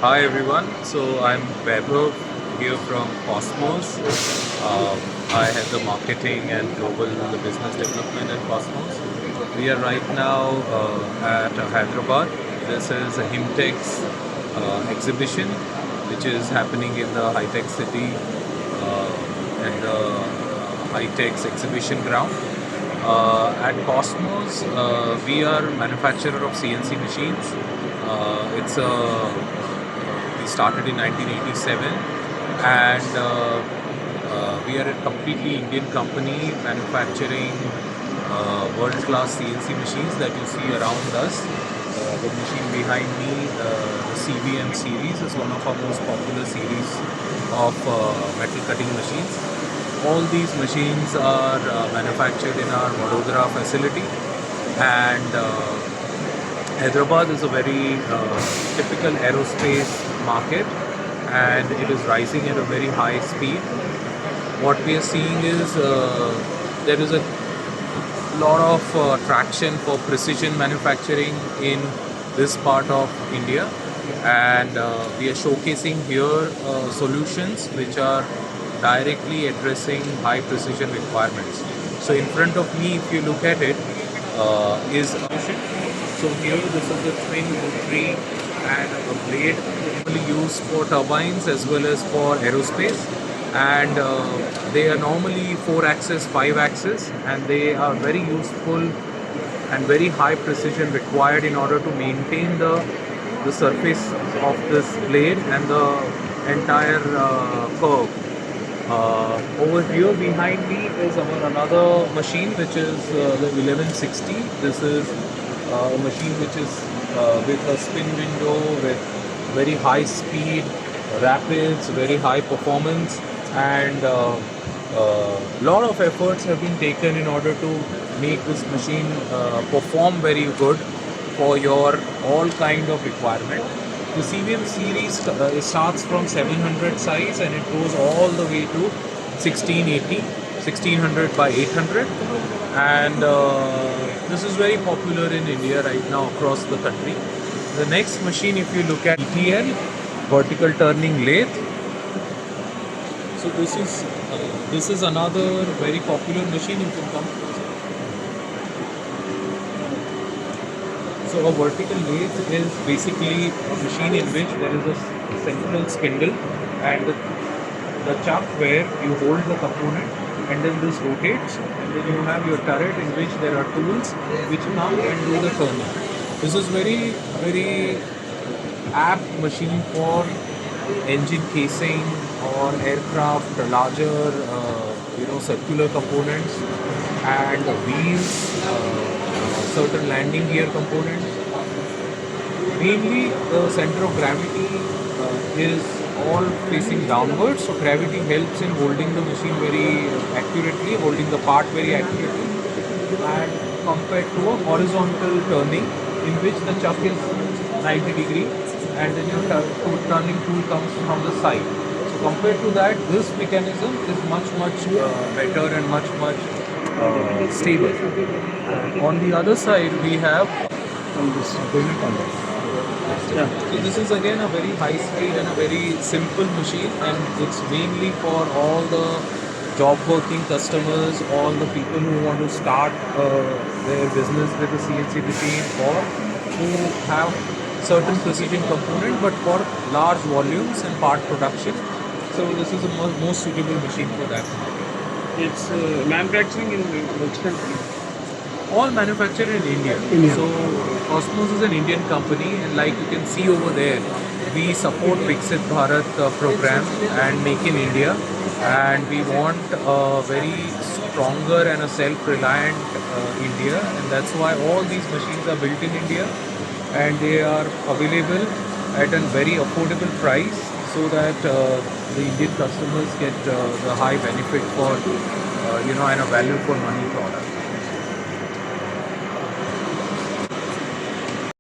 Hi everyone, so I'm Vaibhav here from Cosmos. I head the marketing and global business development at Cosmos. We are right now at Hyderabad. This is a Himtex exhibition which is happening in the High-Tech City and the High-Tech's exhibition ground. At Cosmos, we are manufacturer of CNC machines. It's a We started in 1987, and we are a completely Indian company manufacturing world-class CNC machines that you see around us. The machine behind me, the CVM series, is one of our most popular series of metal cutting machines. All these machines are manufactured in our Vadodara facility, and Hyderabad is a very typical aerospace market, and it is rising at a very high speed. What we are seeing is there is a lot of traction for precision manufacturing in this part of India, and we are showcasing here solutions which are directly addressing high precision requirements. So in front of me, if you look at it, is a machine. So here this is a twin tree and a blade normally used for turbines as well as for aerospace, and they are normally 4-axis, 5-axis, and they are very useful and very high precision required in order to maintain the surface of this blade and the entire curve. Over here behind me is our another machine, which is the 1160. This is a machine which is with a spin window, with very high speed, rapids, very high performance, and lot of efforts have been taken in order to make this machine perform very good for your all kind of requirement. The CVM series starts from 700 size and it goes all the way to 1680, 1600 by 800, and this is very popular in India right now across the country. The next machine, if you look at ETL, vertical turning lathe. So this is another very popular machine. You can come. So a vertical lathe is basically a machine in which there is a central spindle and the chuck where you hold the component, and then this rotates, and then you have your turret in which there are tools which come and do the turning. This is very apt machine for engine casing or aircraft larger circular components and wheels, certain landing gear components. Mainly the center of gravity is all facing downwards, so gravity helps in holding the machine very accurately, holding the part very accurately, and compared to a horizontal turning in which the chuck is 90 degree and then your turning tool comes from the side. So compared to that, this mechanism is much better and much stable. On the other side, we have yeah. So this is again a very high speed and a very simple machine, and it's mainly for all the job working customers, all the people who want to start their business with a CNC machine, or who have certain precision component but for large volumes and part production. So this is the most suitable machine for that. It's manufacturing in which country? All manufactured in India. India. So Cosmos is an Indian company, and like you can see over there, we support Viksit Bharat program and Make in India, and we want a very stronger and a self-reliant India, and that's why all these machines are built in India, and they are available at a very affordable price, so that the Indian customers get the high benefit for and a value for money product.